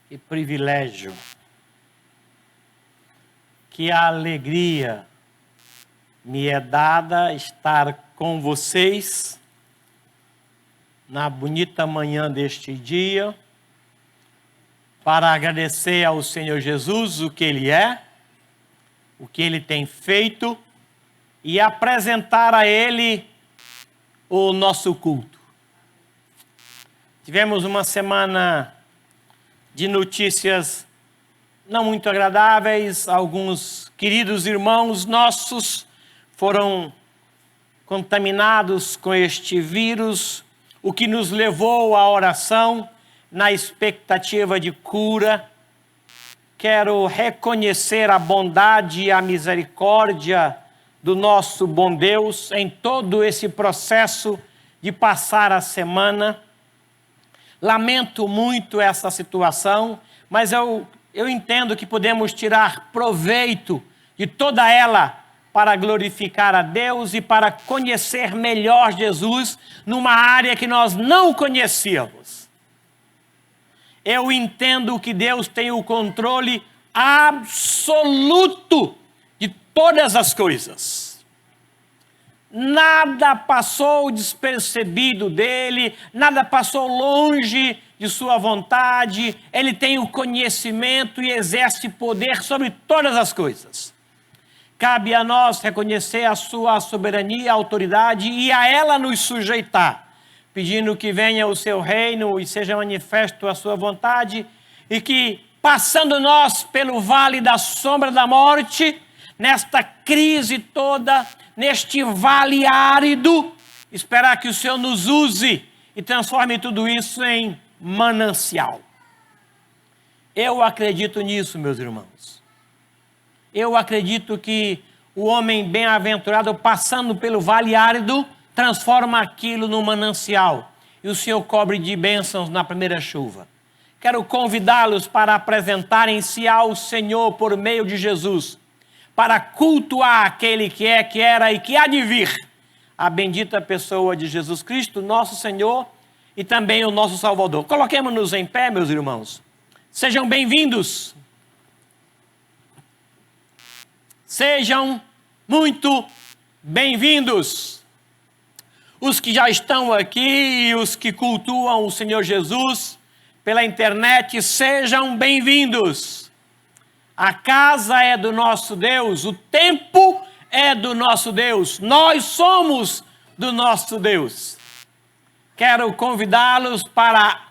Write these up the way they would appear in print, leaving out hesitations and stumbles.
Que privilégio, que alegria me é dada estar com vocês na bonita manhã deste dia, para agradecer ao Senhor Jesus o que Ele é, o que Ele tem feito e apresentar a Ele o nosso culto. Tivemos uma semana de notícias não muito agradáveis. Alguns queridos irmãos nossos foram contaminados com este vírus, o que nos levou à oração na expectativa de cura. Quero reconhecer a bondade e a misericórdia do nosso bom Deus em todo esse processo de passar a semana. Lamento muito essa situação, mas eu entendo que podemos tirar proveito de toda ela para glorificar a Deus e para conhecer melhor Jesus numa área que nós não conhecíamos. Eu entendo que Deus tem o controle absoluto de todas as coisas. Nada passou despercebido dele, nada passou longe de sua vontade. Ele tem o conhecimento e exerce poder sobre todas as coisas. Cabe a nós reconhecer a sua soberania, autoridade e a ela nos sujeitar, pedindo que venha o seu reino e seja manifesto a sua vontade, e que, passando nós pelo vale da sombra da morte, nesta crise toda, neste vale árido, esperar que o Senhor nos use e transforme tudo isso em manancial. Eu acredito nisso, meus irmãos. Eu acredito que o homem bem-aventurado, passando pelo vale árido, transforma aquilo num manancial, e o Senhor cobre de bênçãos na primeira chuva. Quero convidá-los para apresentarem-se ao Senhor por meio de Jesus, para cultuar aquele que é, que era e que há de vir, a bendita pessoa de Jesus Cristo, nosso Senhor e também o nosso Salvador. Coloquemos-nos em pé, meus irmãos. Sejam bem-vindos. Sejam muito bem-vindos. Os que já estão aqui e os que cultuam o Senhor Jesus pela internet, sejam bem-vindos. A casa é do nosso Deus, o tempo é do nosso Deus, nós somos do nosso Deus. Quero convidá-los para,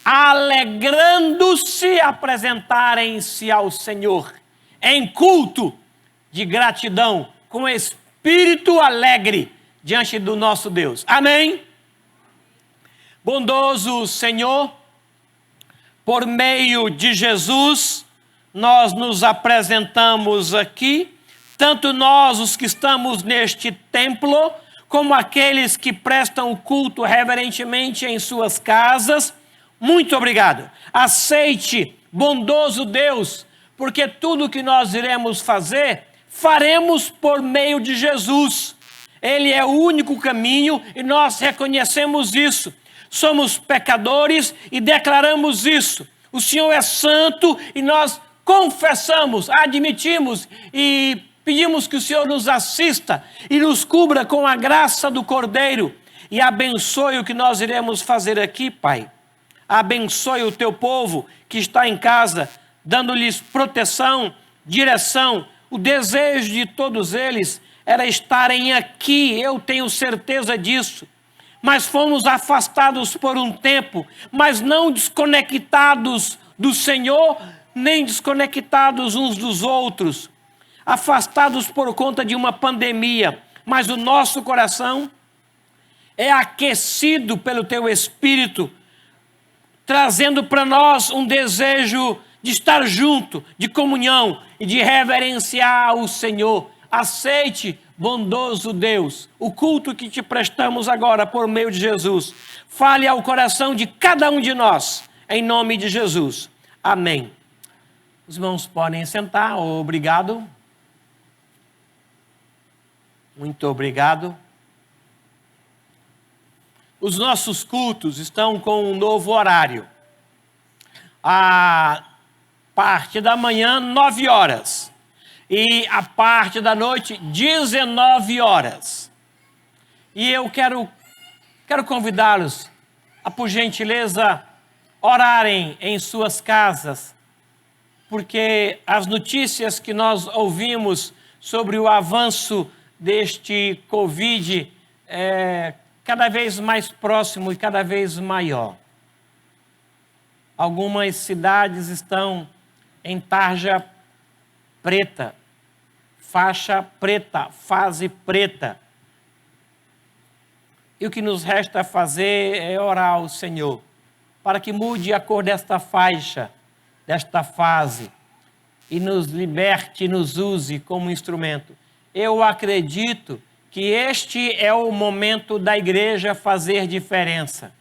alegrando-se, apresentarem-se ao Senhor em culto de gratidão, com espírito alegre diante do nosso Deus. Amém? Bondoso Senhor, por meio de Jesus, nós nos apresentamos aqui, tanto nós, os que estamos neste templo, como aqueles que prestam culto reverentemente em suas casas. Muito obrigado. Aceite, bondoso Deus, porque tudo que nós iremos fazer, faremos por meio de Jesus. Ele é o único caminho e nós reconhecemos isso. Somos pecadores e declaramos isso. O Senhor é santo e nós confessamos, admitimos e pedimos que o Senhor nos assista e nos cubra com a graça do Cordeiro e abençoe o que nós iremos fazer aqui, Pai. Abençoe o teu povo que está em casa, dando-lhes proteção, direção. O desejo de todos eles era estarem aqui, eu tenho certeza disso. Mas fomos afastados por um tempo, mas não desconectados do Senhor, nem desconectados uns dos outros, afastados por conta de uma pandemia, mas o nosso coração é aquecido pelo teu Espírito, trazendo para nós um desejo de estar junto, de comunhão e de reverenciar o Senhor. Aceite, bondoso Deus, o culto que te prestamos agora por meio de Jesus. Fale ao coração de cada um de nós, em nome de Jesus. Amém. Os irmãos podem sentar. Obrigado. Muito obrigado. Os nossos cultos estão com um novo horário. a parte da manhã, 9 horas. E a parte da noite, 19 horas. E eu quero convidá-los a, por gentileza, orarem em suas casas, porque as notícias que nós ouvimos sobre o avanço deste Covid é cada vez mais próximo e cada vez maior. Algumas cidades estão em tarja preta, faixa preta, fase preta. E o que nos resta fazer é orar ao Senhor, para que mude a cor desta faixa, desta fase, e nos liberte e nos use como instrumento. Eu acredito que este é o momento da igreja fazer diferença.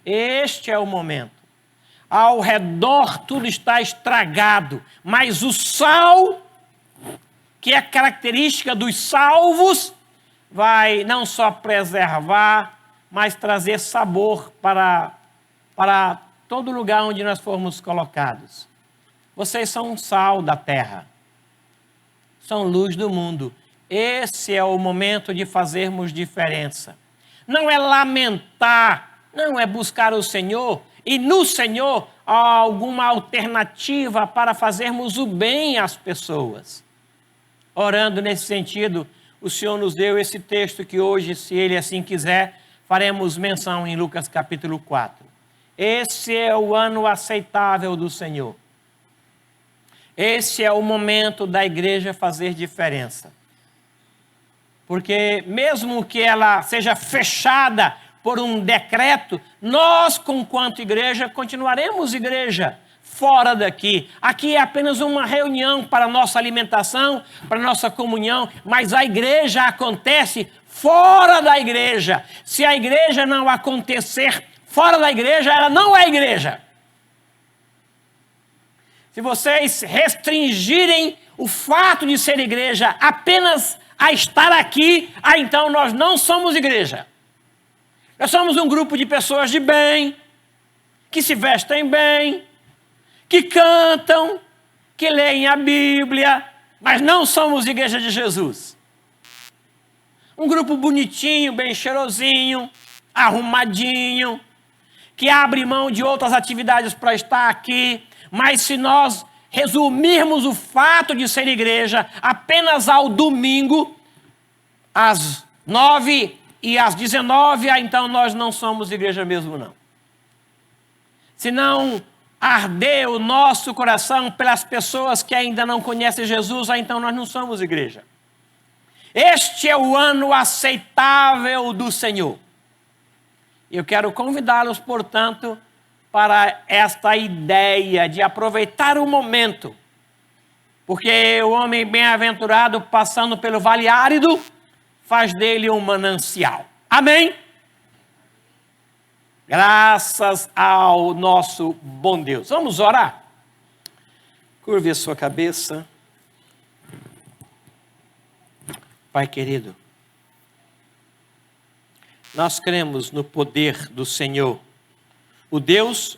Este é o momento. Ao redor tudo está estragado, mas o sal, que é característica dos salvos, vai não só preservar, mas trazer sabor para todo lugar onde nós formos colocados. Vocês são um sal da terra, são luz do mundo. Esse é o momento de fazermos diferença. Não é lamentar, não é buscar o Senhor, e no Senhor há alguma alternativa para fazermos o bem às pessoas. Orando nesse sentido, o Senhor nos deu esse texto que hoje, se Ele assim quiser, faremos menção em Lucas capítulo 4. Esse é o ano aceitável do Senhor. Esse é o momento da igreja fazer diferença. Porque mesmo que ela seja fechada por um decreto, nós, conquanto igreja, continuaremos igreja fora daqui. Aqui é apenas uma reunião para nossa alimentação, para nossa comunhão, mas a igreja acontece fora da igreja. Se a igreja não acontecer fora da igreja, ela não é igreja. Se vocês restringirem o fato de ser igreja apenas a estar aqui, então nós não somos igreja. Nós somos um grupo de pessoas de bem, que se vestem bem, que cantam, que leem a Bíblia, mas não somos igreja de Jesus. Um grupo bonitinho, bem cheirosinho, arrumadinho, que abre mão de outras atividades para estar aqui, mas se nós resumirmos o fato de ser igreja apenas ao domingo, às 9 e às 19, então nós não somos igreja mesmo não. Se não arder o nosso coração pelas pessoas que ainda não conhecem Jesus, então nós não somos igreja. Este é o ano aceitável do Senhor. Eu quero convidá-los, portanto, para esta ideia de aproveitar o momento. Porque o homem bem-aventurado, passando pelo vale árido, faz dele um manancial. Amém? Graças ao nosso bom Deus. Vamos orar? Curve a sua cabeça. Pai querido, nós cremos no poder do Senhor, o Deus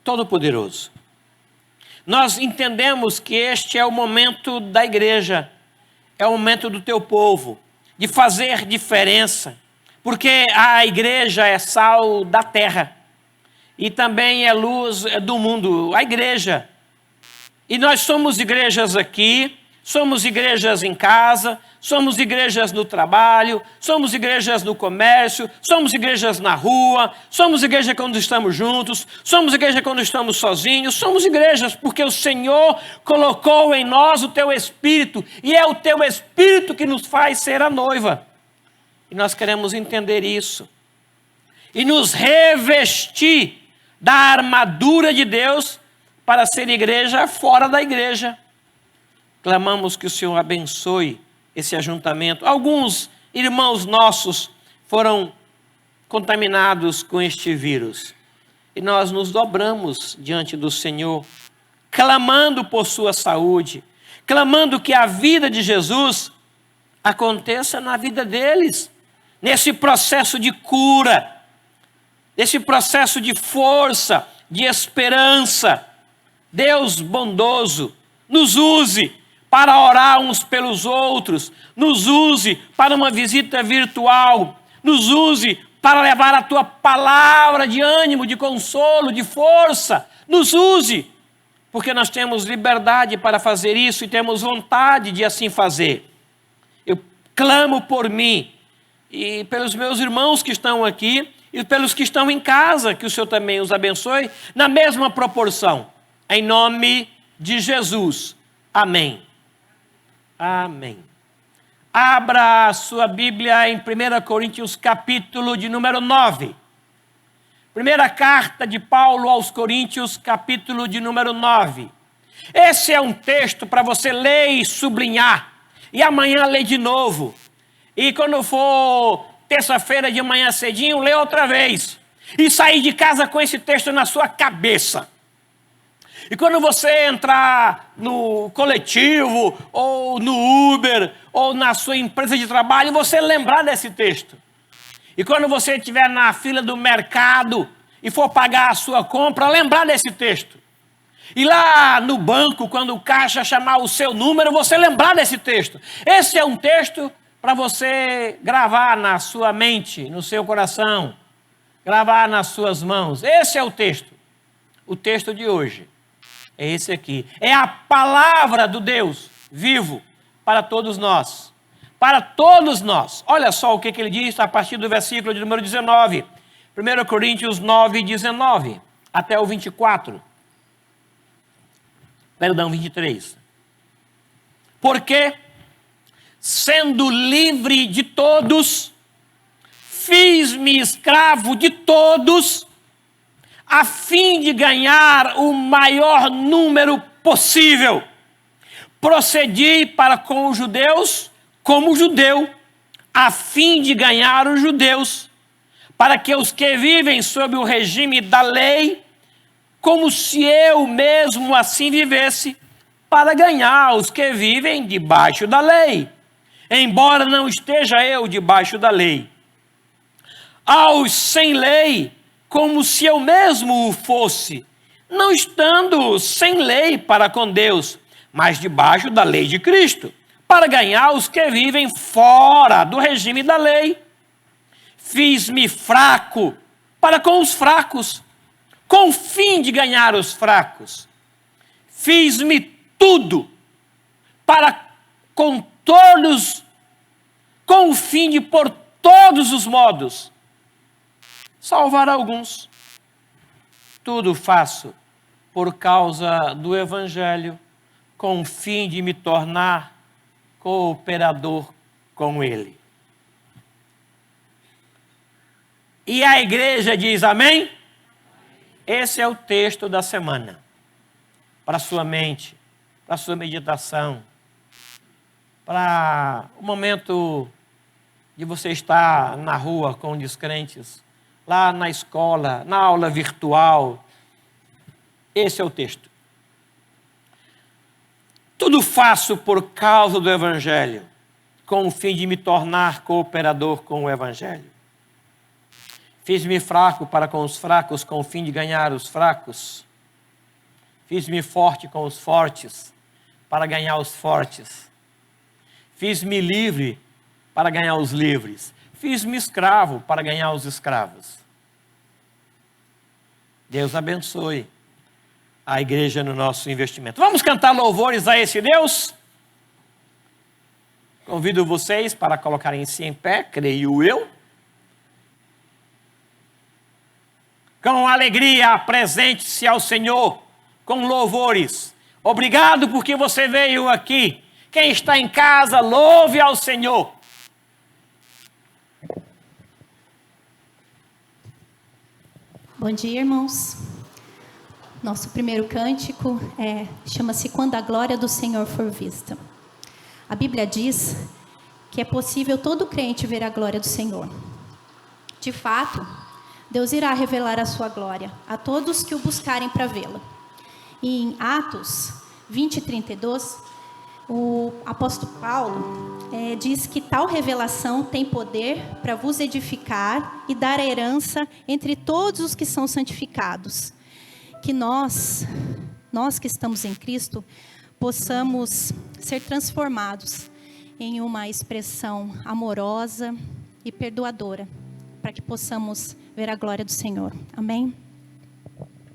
Todo-Poderoso. Nós entendemos que este é o momento da igreja, é o momento do teu povo, de fazer diferença, porque a igreja é sal da terra e também é luz do mundo, a igreja. E nós somos igrejas aqui, somos igrejas em casa, somos igrejas no trabalho, somos igrejas no comércio, somos igrejas na rua, somos igreja quando estamos juntos, somos igreja quando estamos sozinhos, somos igrejas porque o Senhor colocou em nós o teu Espírito, e é o teu Espírito que nos faz ser a noiva. E nós queremos entender isso, e nos revestir da armadura de Deus para ser igreja fora da igreja. Clamamos que o Senhor abençoe esse ajuntamento. Alguns irmãos nossos foram contaminados com este vírus. E nós nos dobramos diante do Senhor, clamando por sua saúde, clamando que a vida de Jesus aconteça na vida deles, nesse processo de cura, nesse processo de força, de esperança. Deus bondoso, nos use para orar uns pelos outros, nos use para uma visita virtual, nos use para levar a tua palavra de ânimo, de consolo, de força, nos use, porque nós temos liberdade para fazer isso e temos vontade de assim fazer. Eu clamo por mim e pelos meus irmãos que estão aqui e pelos que estão em casa, que o Senhor também os abençoe, na mesma proporção, em nome de Jesus. Amém. Amém. Abra a sua Bíblia em 1 Coríntios, capítulo de número 9. Primeira carta de Paulo aos Coríntios, capítulo de número 9. Esse é um texto para você ler e sublinhar. E amanhã ler de novo. E quando for terça-feira de manhã cedinho, lê outra vez. E sair de casa com esse texto na sua cabeça. E quando você entrar no coletivo, ou no Uber, ou na sua empresa de trabalho, você lembrar desse texto. E quando você estiver na fila do mercado e for pagar a sua compra, lembrar desse texto. E lá no banco, quando o caixa chamar o seu número, você lembrar desse texto. Esse é um texto para você gravar na sua mente, no seu coração, gravar nas suas mãos. Esse é o texto de hoje. É esse aqui. É a palavra do Deus vivo para todos nós. Para todos nós. Olha só o que ele diz a partir do versículo de número 19. 1 Coríntios 9, 19 até o 24. Perdão, 23. Porque, sendo livre de todos, fiz-me escravo de todos, a fim de ganhar o maior número possível. Procedi para com os judeus como judeu, a fim de ganhar os judeus, para que os que vivem sob o regime da lei, como se eu mesmo assim vivesse, para ganhar os que vivem debaixo da lei, embora não esteja eu debaixo da lei. Aos sem lei, como se eu mesmo o fosse, não estando sem lei para com Deus, mas debaixo da lei de Cristo, para ganhar os que vivem fora do regime da lei. Fiz-me fraco para com os fracos, com o fim de ganhar os fracos. Fiz-me tudo para com todos, com o fim de por todos os modos salvar alguns. Tudo faço por causa do Evangelho, com o fim de me tornar cooperador com ele. E a igreja diz amém? Esse é o texto da semana. Para a sua mente, para a sua meditação, para o momento de você estar na rua com descrentes, lá na escola, na aula virtual. Esse é o texto. Tudo faço por causa do Evangelho, com o fim de me tornar cooperador com o Evangelho. Fiz-me fraco para com os fracos, com o fim de ganhar os fracos. Fiz-me forte com os fortes, para ganhar os fortes. Fiz-me livre para ganhar os livres. Fiz-me escravo para ganhar os escravos. Deus abençoe a igreja no nosso investimento. Vamos cantar louvores a esse Deus? Convido vocês para colocarem-se em pé, creio eu. Com alegria, apresente-se ao Senhor com louvores. Obrigado porque você veio aqui. Quem está em casa, louve ao Senhor. Bom dia, irmãos. Nosso primeiro cântico chama-se Quando a Glória do Senhor For Vista. A Bíblia diz que é possível todo crente ver a glória do Senhor. De fato, Deus irá revelar a sua glória a todos que o buscarem para vê-la. E em Atos 20:32, o apóstolo Paulo diz que tal revelação tem poder para vos edificar e dar a herança entre todos os que são santificados. que nós que estamos em Cristo, possamos ser transformados em uma expressão amorosa e perdoadora, para que possamos ver a glória do Senhor. Amém? Glória do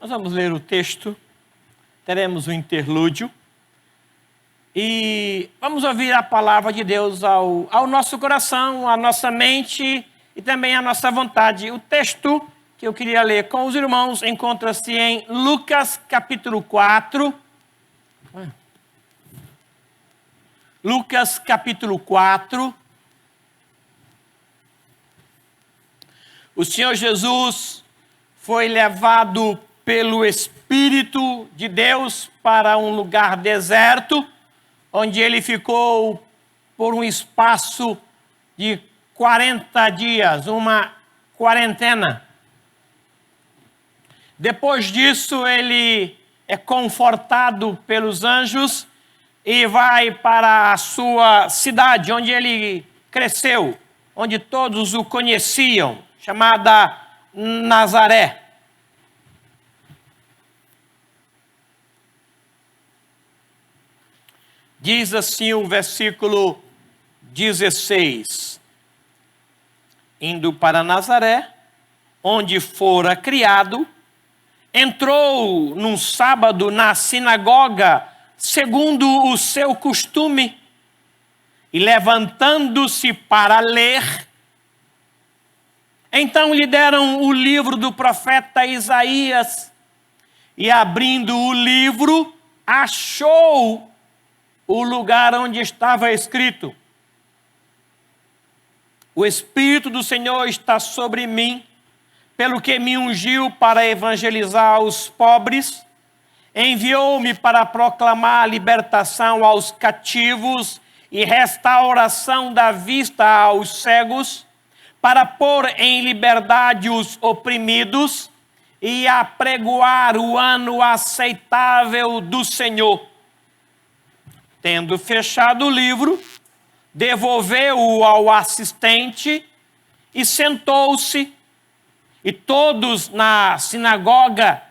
Nós vamos ler o texto, teremos um interlúdio e vamos ouvir a palavra de Deus ao nosso coração, à nossa mente e também à nossa vontade. O texto que eu queria ler com os irmãos encontra-se em Lucas capítulo 4. Lucas capítulo 4. O Senhor Jesus foi levado pelo Espírito de Deus para um lugar deserto, onde ele ficou por um espaço de 40 dias, uma quarentena. Depois disso, ele é confortado pelos anjos e vai para a sua cidade, onde ele cresceu, onde todos o conheciam, chamada Nazaré. Diz assim o versículo 16: Indo para Nazaré, onde fora criado, entrou num sábado na sinagoga, segundo o seu costume, e levantando-se para ler, então lhe deram o livro do profeta Isaías, e abrindo o livro, achou o lugar onde estava escrito: O Espírito do Senhor está sobre mim, pelo que me ungiu para evangelizar os pobres, enviou-me para proclamar a libertação aos cativos e restauração da vista aos cegos, para pôr em liberdade os oprimidos e apregoar o ano aceitável do Senhor. Tendo fechado o livro, devolveu-o ao assistente e sentou-se. E todos na sinagoga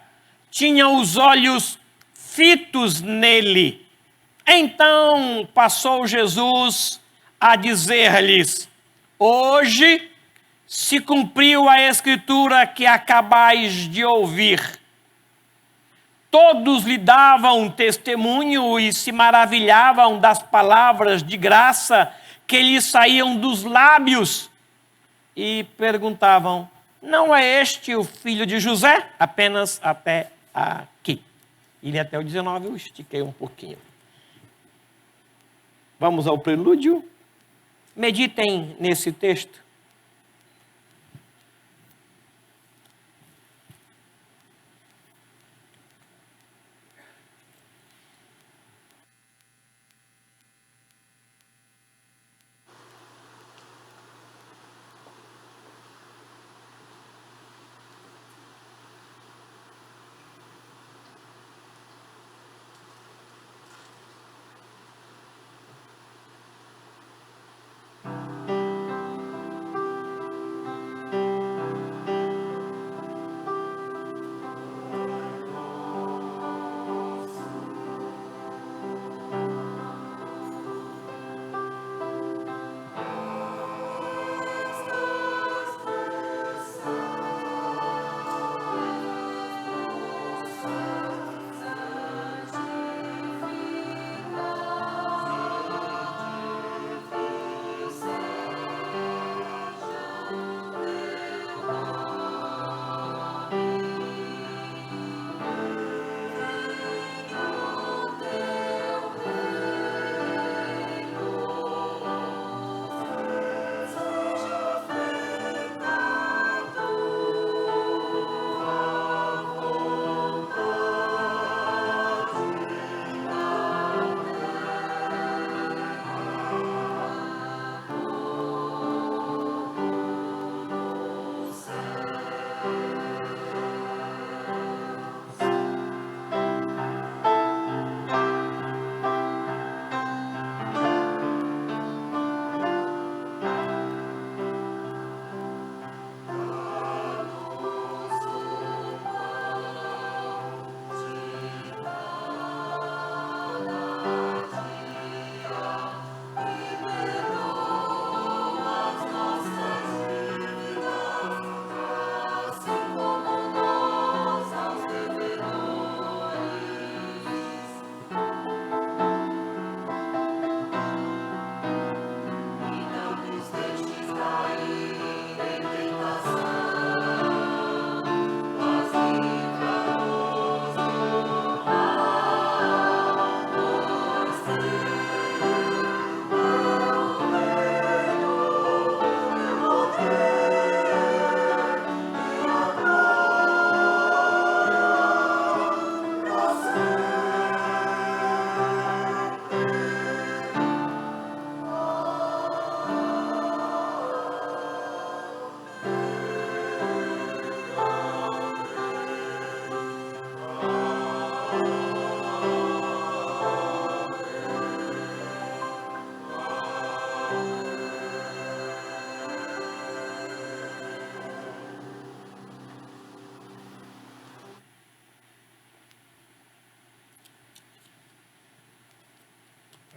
tinham os olhos fitos nele. Então passou Jesus a dizer-lhes: Hoje se cumpriu a escritura que acabais de ouvir. Todos lhe davam testemunho e se maravilhavam das palavras de graça que lhe saíam dos lábios. E perguntavam: Não é este o filho de José? Apenas até aqui. E até o 19 eu estiquei um pouquinho. Vamos ao prelúdio? Meditem nesse texto.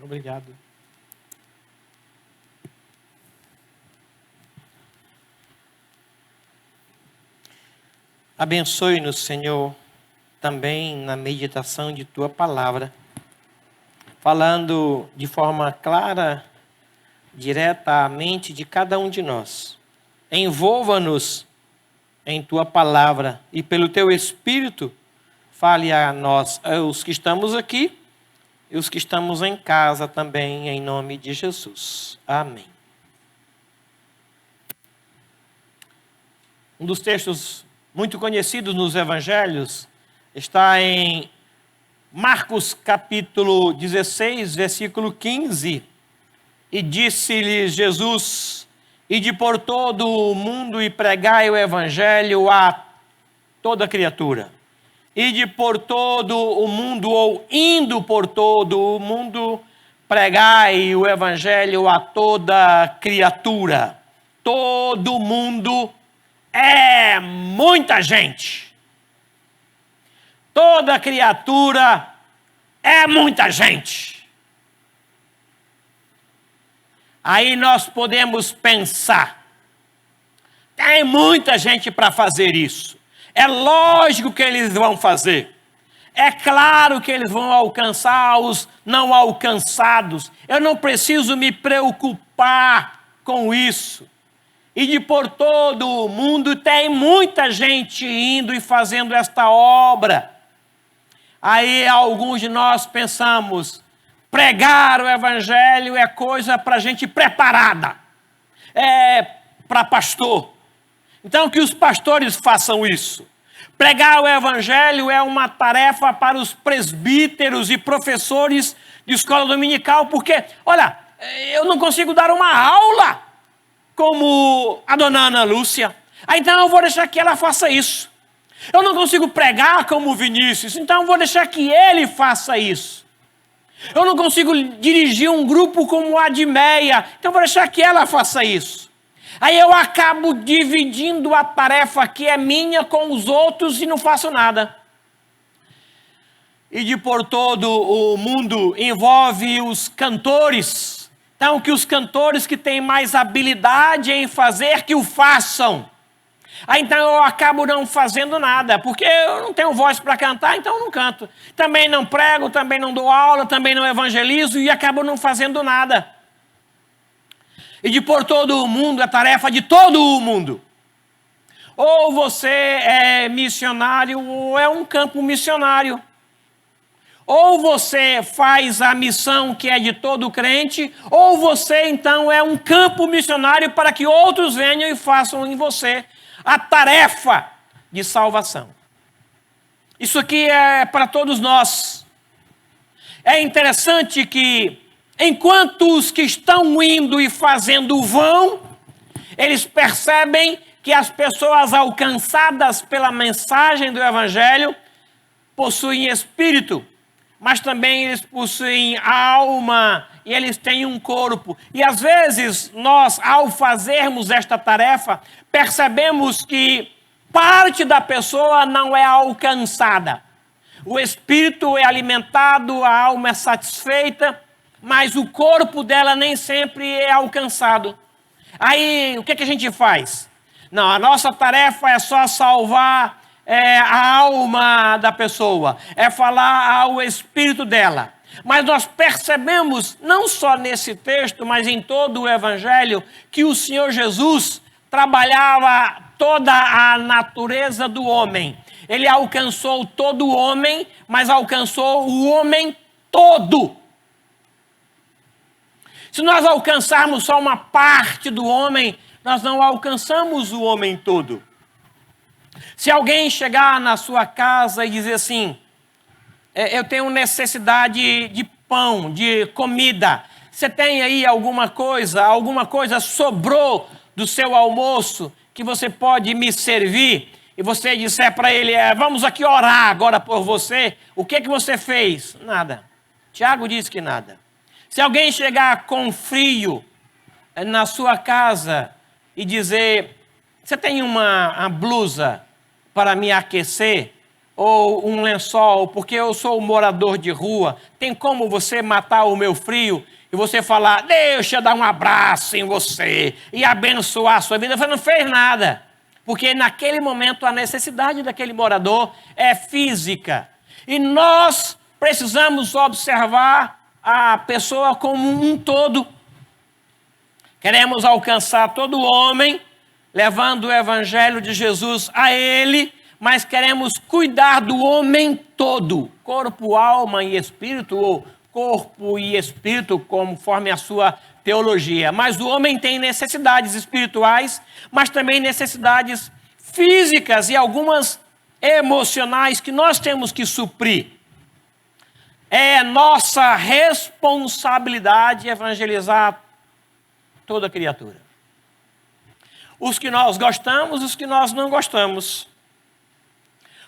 Obrigado. Abençoe-nos, Senhor, também na meditação de Tua palavra, falando de forma clara, direta à mente de cada um de nós. Envolva-nos em Tua palavra e pelo Teu Espírito, fale a nós, os que estamos aqui e os que estamos em casa também, em nome de Jesus. Amém. Um dos textos muito conhecidos nos evangelhos está em Marcos capítulo 16, versículo 15. E disse-lhe Jesus: ide por todo o mundo e pregai o evangelho a toda criatura. Ide por todo o mundo, ou indo por todo o mundo, pregai o evangelho a toda criatura. Todo mundo é muita gente. Toda criatura é muita gente. Aí nós podemos pensar, tem muita gente para fazer isso. É lógico que eles vão fazer. É claro que eles vão alcançar os não alcançados. Eu não preciso me preocupar com isso. E de por todo o mundo tem muita gente indo e fazendo esta obra. Aí alguns de nós pensamos, pregar o evangelho é coisa para gente preparada. É para pastor. Então que os pastores façam isso. Pregar o evangelho é uma tarefa para os presbíteros e professores de escola dominical, porque, olha, eu não consigo dar uma aula como a dona Ana Lúcia. Então eu vou deixar que ela faça isso. Eu não consigo pregar como o Vinícius, então eu vou deixar que ele faça isso. Eu não consigo dirigir um grupo como a Admeia, então eu vou deixar que ela faça isso. Aí eu acabo dividindo a tarefa que é minha com os outros e não faço nada. E de por todo o mundo envolve os cantores. Então, que os cantores que têm mais habilidade em fazer, que o façam. Aí, então, eu acabo não fazendo nada, porque eu não tenho voz para cantar, então eu não canto. Também não prego, também não dou aula, também não evangelizo e acabo não fazendo nada. E de por todo o mundo, é tarefa de todo o mundo. Ou você é missionário, ou é um campo missionário. Ou você faz a missão que é de todo crente, ou você então é um campo missionário para que outros venham e façam em você a tarefa de salvação. Isso aqui é para todos nós. É interessante que enquanto os que estão indo e fazendo vão, eles percebem que as pessoas alcançadas pela mensagem do evangelho possuem espírito, mas também eles possuem alma e eles têm um corpo. E às vezes nós, ao fazermos esta tarefa, percebemos que parte da pessoa não é alcançada. O espírito é alimentado, a alma é satisfeita, mas o corpo dela nem sempre é alcançado. Aí o que a gente faz? Não, a nossa tarefa é só salvar a alma da pessoa, é falar ao espírito dela. Mas nós percebemos, não só nesse texto, mas em todo o evangelho, que o Senhor Jesus trabalhava toda a natureza do homem. Ele alcançou todo o homem, mas alcançou o homem todo. Se nós alcançarmos só uma parte do homem, nós não alcançamos o homem todo. Se alguém chegar na sua casa e dizer assim, eu tenho necessidade de pão, de comida, você tem aí alguma coisa sobrou do seu almoço que você pode me servir? E você disser para ele, vamos aqui orar agora por você, o que você fez? Nada. Tiago diz que nada. Se alguém chegar com frio na sua casa e dizer, você tem uma blusa para me aquecer? ou um lençol, porque eu sou um morador de rua. Tem como você matar o meu frio e você falar, deixa eu dar um abraço em você e abençoar a sua vida? Você não fez nada, porque naquele momento a necessidade daquele morador é física. E nós precisamos observar a pessoa como um todo. Queremos alcançar todo homem, levando o evangelho de Jesus a ele, mas queremos cuidar do homem todo, corpo, alma e espírito, ou corpo e espírito, conforme a sua teologia. Mas o homem tem necessidades espirituais, mas também necessidades físicas e algumas emocionais que nós temos que suprir. É nossa responsabilidade evangelizar toda criatura. Os que nós gostamos, os que nós não gostamos.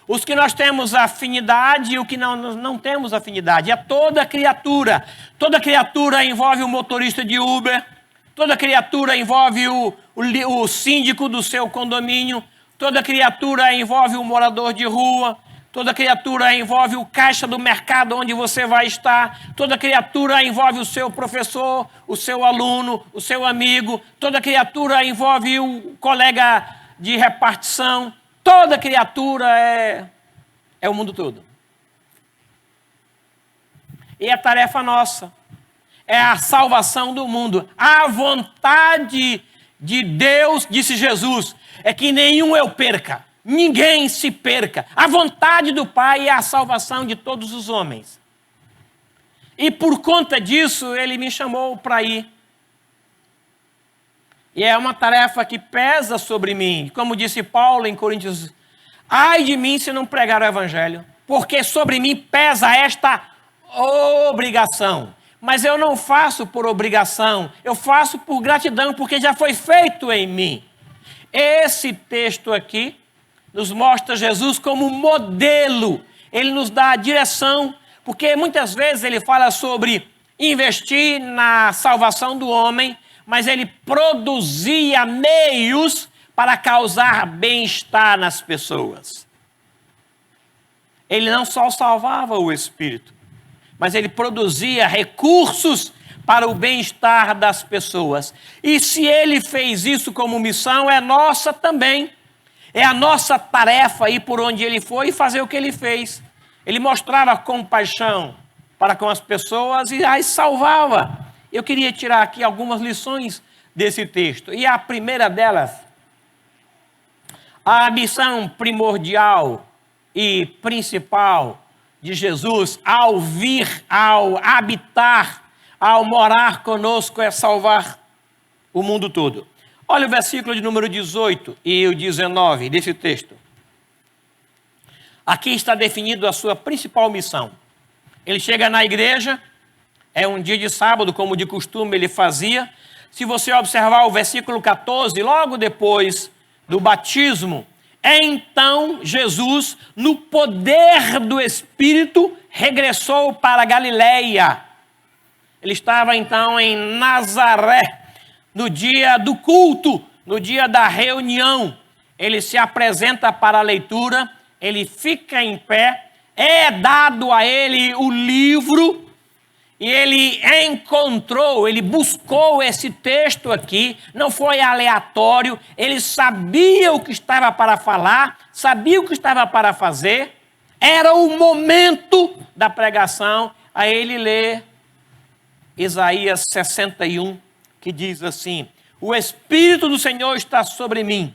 Os que nós temos afinidade e o que não temos afinidade. É toda criatura. Toda criatura envolve o motorista de Uber. Toda criatura envolve o síndico do seu condomínio. Toda criatura envolve o morador de rua. Toda criatura envolve o caixa do mercado onde você vai estar. Toda criatura envolve o seu professor, o seu aluno, o seu amigo. Toda criatura envolve o colega de repartição. Toda criatura é o mundo todo. E é tarefa nossa. É a salvação do mundo. A vontade de Deus, disse Jesus, é que nenhum eu perca. Ninguém se perca. A vontade do Pai é a salvação de todos os homens. E por conta disso, Ele me chamou para ir. E é uma tarefa que pesa sobre mim. Como disse Paulo em Coríntios, ai de mim se não pregar o Evangelho, porque sobre mim pesa esta obrigação. Mas eu não faço por obrigação, eu faço por gratidão, porque já foi feito em mim. Esse texto aqui nos mostra Jesus como modelo. Ele nos dá a direção, porque muitas vezes ele fala sobre investir na salvação do homem, mas ele produzia meios para causar bem-estar nas pessoas. Ele não só salvava o espírito, mas ele produzia recursos para o bem-estar das pessoas. E se ele fez isso como missão, é nossa também. É a nossa tarefa ir por onde ele foi e fazer o que ele fez. Ele mostrava compaixão para com as pessoas e as salvava. Eu queria tirar aqui algumas lições desse texto. E a primeira delas, a missão primordial e principal de Jesus ao vir, ao habitar, ao morar conosco é salvar o mundo todo. Olha o versículo de número 18 e o 19 desse texto. Aqui está definido a sua principal missão. Ele chega na igreja, é um dia de sábado, como de costume ele fazia. Se você observar o versículo 14, logo depois do batismo, então Jesus, no poder do Espírito, regressou para a Galileia. Ele estava então em Nazaré, no dia do culto, no dia da reunião. Ele se apresenta para a leitura, ele fica em pé, é dado a ele o livro, e ele encontrou, ele buscou esse texto aqui, não foi aleatório, ele sabia o que estava para falar, sabia o que estava para fazer, era o momento da pregação. Aí ele lê Isaías 61, que diz assim: o Espírito do Senhor está sobre mim,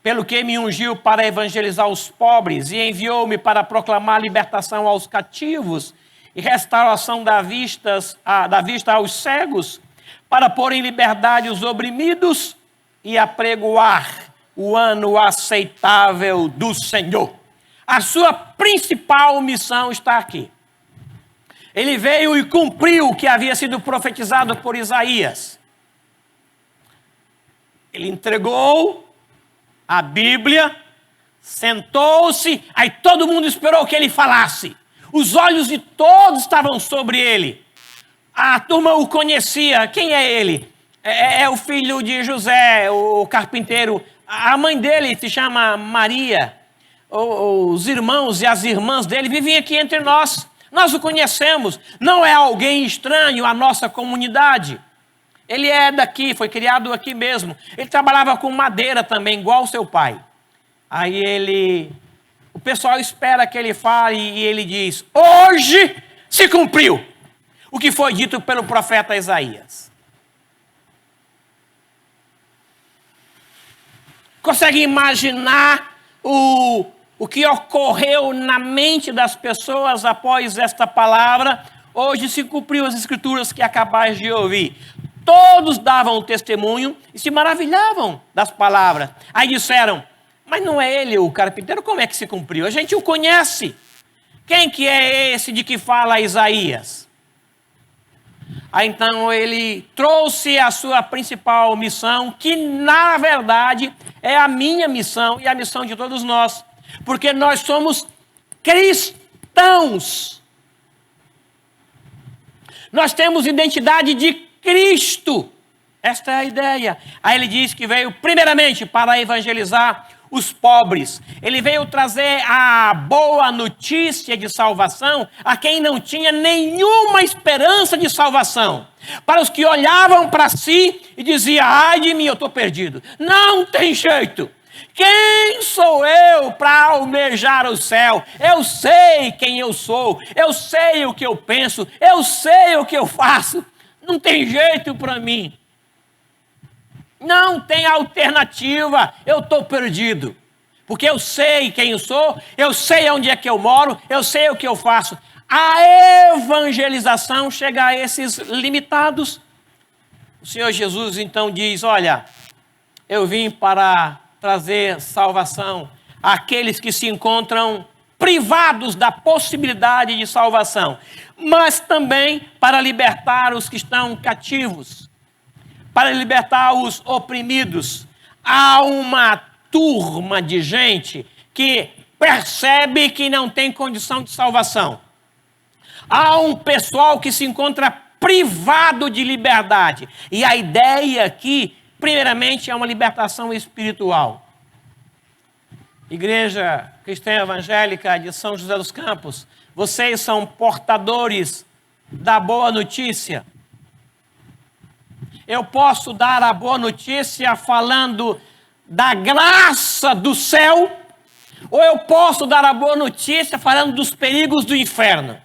pelo que me ungiu para evangelizar os pobres e enviou-me para proclamar libertação aos cativos e restauração da vista aos cegos, para pôr em liberdade os oprimidos e apregoar o ano aceitável do Senhor. A sua principal missão está aqui. Ele veio e cumpriu o que havia sido profetizado por Isaías. Ele entregou a Bíblia, sentou-se, aí todo mundo esperou que ele falasse. Os olhos de todos estavam sobre ele. A turma o conhecia. Quem é ele? É o filho de José, o carpinteiro. A mãe dele se chama Maria. os irmãos e as irmãs dele vivem aqui entre nós. Nós o conhecemos, não é alguém estranho à nossa comunidade. Ele é daqui, foi criado aqui mesmo. Ele trabalhava com madeira também, igual o seu pai. Aí o pessoal espera que ele fale e ele diz: hoje se cumpriu o que foi dito pelo profeta Isaías. Consegue imaginar o que ocorreu na mente das pessoas após esta palavra? Hoje se cumpriu as escrituras que acabais de ouvir. Todos davam testemunho e se maravilhavam das palavras. Aí disseram: mas não é ele o carpinteiro? Como é que se cumpriu? A gente o conhece. Quem que é esse de que fala Isaías? Aí então ele trouxe a sua principal missão, que na verdade é a minha missão e a missão de todos nós. Porque nós somos cristãos. Nós temos identidade de Cristo. Esta é a ideia. Aí ele diz que veio primeiramente para evangelizar os pobres. Ele veio trazer a boa notícia de salvação a quem não tinha nenhuma esperança de salvação. Para os que olhavam para si e diziam: ai de mim, eu estou perdido. Não tem jeito. Quem sou eu para almejar o céu? Eu sei quem eu sou. Eu sei o que eu penso. Eu sei o que eu faço. Não tem jeito para mim. Não tem alternativa, eu estou perdido. Porque eu sei quem eu sou, eu sei onde é que eu moro, eu sei o que eu faço. A evangelização chega a esses limitados. O Senhor Jesus então diz: olha, eu vim para trazer salvação àqueles que se encontram privados da possibilidade de salvação, mas também para libertar os que estão cativos, para libertar os oprimidos. Há uma turma de gente que percebe que não tem condição de salvação. Há um pessoal que se encontra privado de liberdade. E a ideia aqui, primeiramente, é uma libertação espiritual. Igreja Cristã Evangélica de São José dos Campos, vocês são portadores da boa notícia. Eu posso dar a boa notícia falando da graça do céu, ou eu posso dar a boa notícia falando dos perigos do inferno.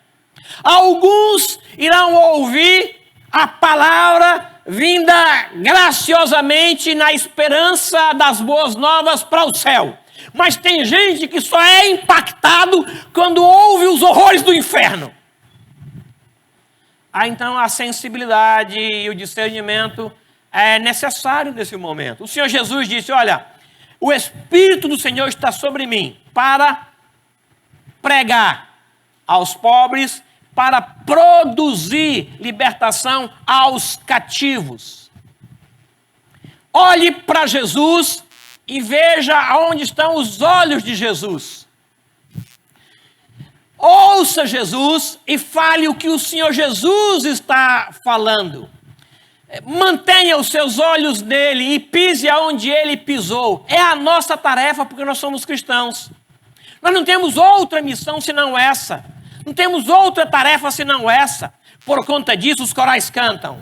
Alguns irão ouvir a palavra vinda graciosamente na esperança das boas novas para o céu. Mas tem gente que só é impactado quando ouve os horrores do inferno. Então a sensibilidade e o discernimento é necessário nesse momento. O Senhor Jesus disse: olha, o Espírito do Senhor está sobre mim para pregar aos pobres, para produzir libertação aos cativos. Olhe para Jesus e veja aonde estão os olhos de Jesus. Ouça Jesus e fale o que o Senhor Jesus está falando. Mantenha os seus olhos nele e pise aonde ele pisou. É a nossa tarefa, porque nós somos cristãos. Nós não temos outra missão senão essa. Não temos outra tarefa senão essa. Por conta disso, os corais cantam.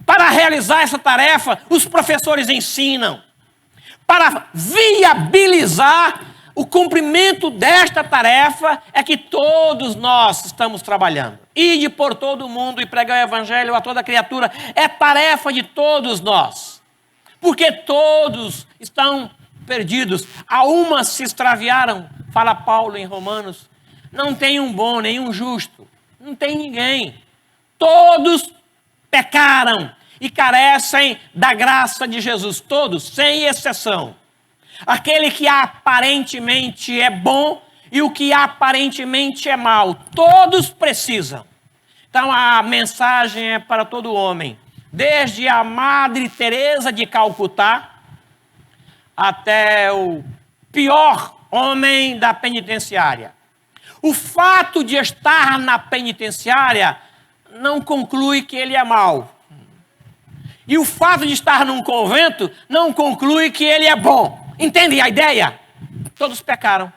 Para realizar essa tarefa, os professores ensinam. Para viabilizar o cumprimento desta tarefa é que todos nós estamos trabalhando. Ide por todo o mundo e pregar o evangelho a toda criatura. É tarefa de todos nós. Porque todos estão perdidos. Algumas se extraviaram, fala Paulo em Romanos. Não tem um bom, nem um justo. Não tem ninguém. Todos pecaram e carecem da graça de Jesus. Todos, sem exceção. Aquele que aparentemente é bom e o que aparentemente é mal. Todos precisam. Então a mensagem é para todo homem. Desde a Madre Teresa de Calcutá até o pior homem da penitenciária. O fato de estar na penitenciária não conclui que ele é mau. E o fato de estar num convento não conclui que ele é bom. Entende a ideia? Todos pecaram.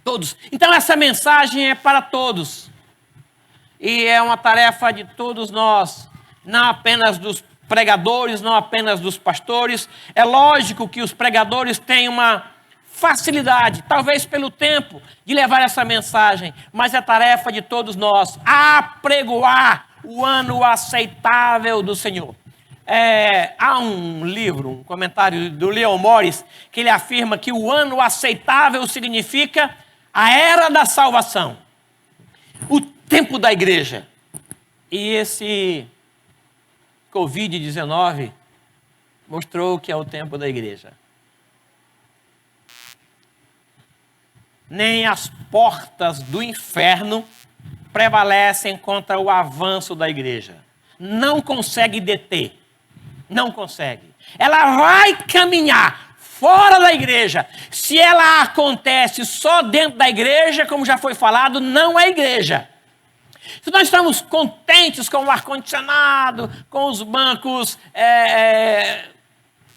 Todos. Então essa mensagem é para todos. E é uma tarefa de todos nós, não apenas dos pregadores, não apenas dos pastores. É lógico que os pregadores têm uma facilidade, talvez pelo tempo, de levar essa mensagem, mas é tarefa de todos nós apregoar o ano aceitável do Senhor. Há um livro, um comentário do Leon Morris, que ele afirma que o ano aceitável significa a era da salvação, o tempo da igreja. E esse Covid-19 mostrou que é o tempo da igreja. Nem as portas do inferno prevalecem contra o avanço da igreja. Não consegue deter. Não consegue. Ela vai caminhar fora da igreja. Se ela acontece só dentro da igreja, como já foi falado, não é igreja. Se nós estamos contentes com o ar-condicionado, com os bancos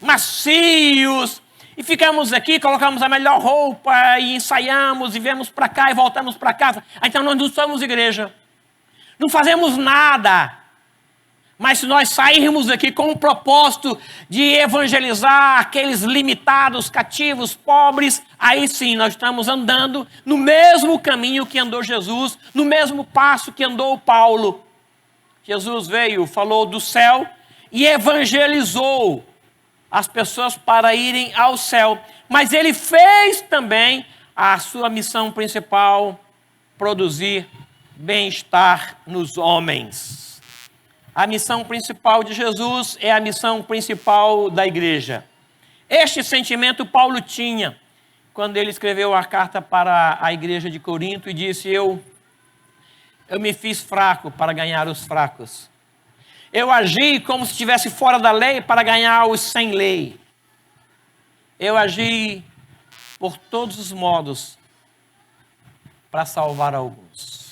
macios, e ficamos aqui, colocamos a melhor roupa e ensaiamos e viemos para cá e voltamos para casa. Então nós não somos igreja. Não fazemos nada. Mas se nós sairmos aqui com o propósito de evangelizar aqueles limitados, cativos, pobres, aí sim nós estamos andando no mesmo caminho que andou Jesus, no mesmo passo que andou Paulo. Jesus veio, falou do céu e evangelizou as pessoas para irem ao céu. Mas ele fez também a sua missão principal, produzir bem-estar nos homens. A missão principal de Jesus é a missão principal da igreja. Este sentimento Paulo tinha quando ele escreveu a carta para a igreja de Corinto e disse: eu me fiz fraco para ganhar os fracos. Eu agi como se estivesse fora da lei para ganhar os sem lei. Eu agi por todos os modos para salvar alguns.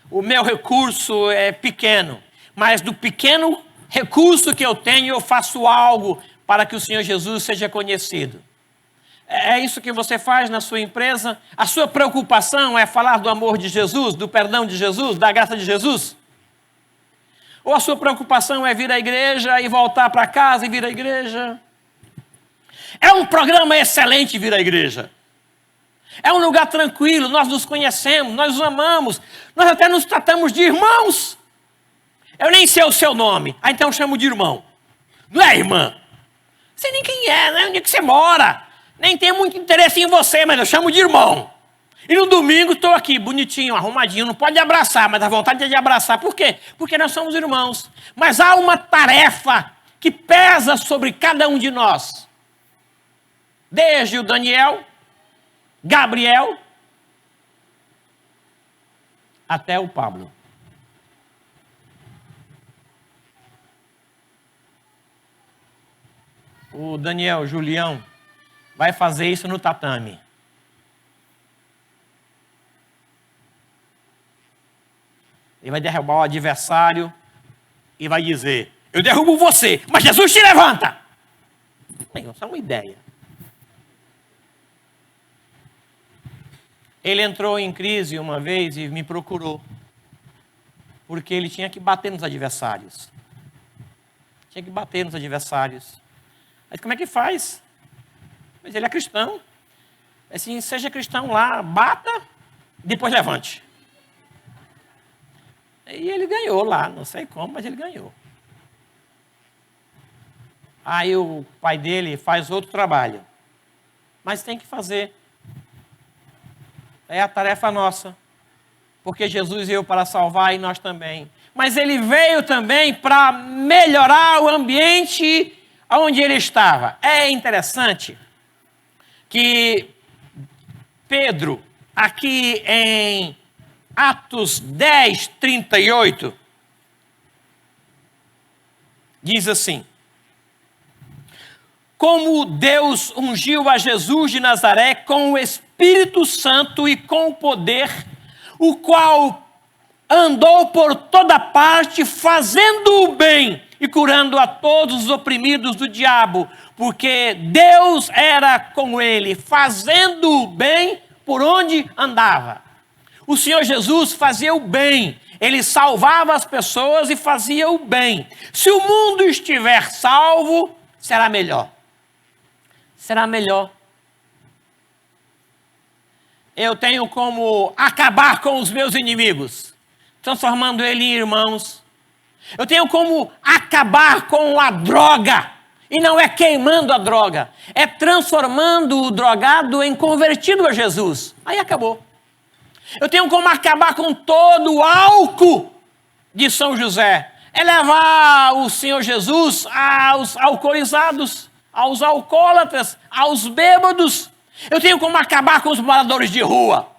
O meu recurso é pequeno, mas do pequeno recurso que eu tenho, eu faço algo para que o Senhor Jesus seja conhecido. É isso que você faz na sua empresa? A sua preocupação é falar do amor de Jesus, do perdão de Jesus, da graça de Jesus? Ou a sua preocupação é vir à igreja e voltar para casa e vir à igreja? É um programa excelente vir à igreja. É um lugar tranquilo, nós nos conhecemos, nós nos amamos, nós até nos tratamos de irmãos. Eu nem sei o seu nome, então eu chamo de irmão. Não é irmã? Não sei nem quem é, né? Onde é que você mora? Nem tenho muito interesse em você, mas eu chamo de irmão. E no domingo estou aqui, bonitinho, arrumadinho, não pode abraçar, mas a vontade é de abraçar. Por quê? Porque nós somos irmãos. Mas há uma tarefa que pesa sobre cada um de nós. Desde o Daniel, Gabriel, até o Pablo. O Daniel, Julião, vai fazer isso no tatame. Ele vai derrubar o adversário e vai dizer: eu derrubo você, mas Jesus te levanta. Bem, só uma ideia. Ele entrou em crise uma vez e me procurou, porque ele tinha que bater nos adversários. Tinha que bater nos adversários. Mas como é que faz? Mas ele é cristão. Assim, seja cristão lá, bata, depois levante. E ele ganhou lá, não sei como, mas ele ganhou. Aí o pai dele faz outro trabalho. Mas tem que fazer. É a tarefa nossa. Porque Jesus veio para salvar e nós também. Mas ele veio também para melhorar o ambiente onde ele estava. É interessante que Pedro, aqui em Atos 10, 38, diz assim: como Deus ungiu a Jesus de Nazaré com o Espírito Santo e com o poder, o qual andou por toda parte fazendo o bem e curando a todos os oprimidos do diabo, porque Deus era com ele, fazendo o bem por onde andava. O Senhor Jesus fazia o bem, ele salvava as pessoas e fazia o bem. Se o mundo estiver salvo, será melhor. Será melhor. Eu tenho como acabar com os meus inimigos, transformando ele em irmãos. Eu tenho como acabar com a droga, e não é queimando a droga, é transformando o drogado em convertido a Jesus. Aí acabou. Eu tenho como acabar com todo o álcool de São José, é levar o Senhor Jesus aos alcoolizados, aos alcoólatras, aos bêbados. Eu tenho como acabar com os moradores de rua,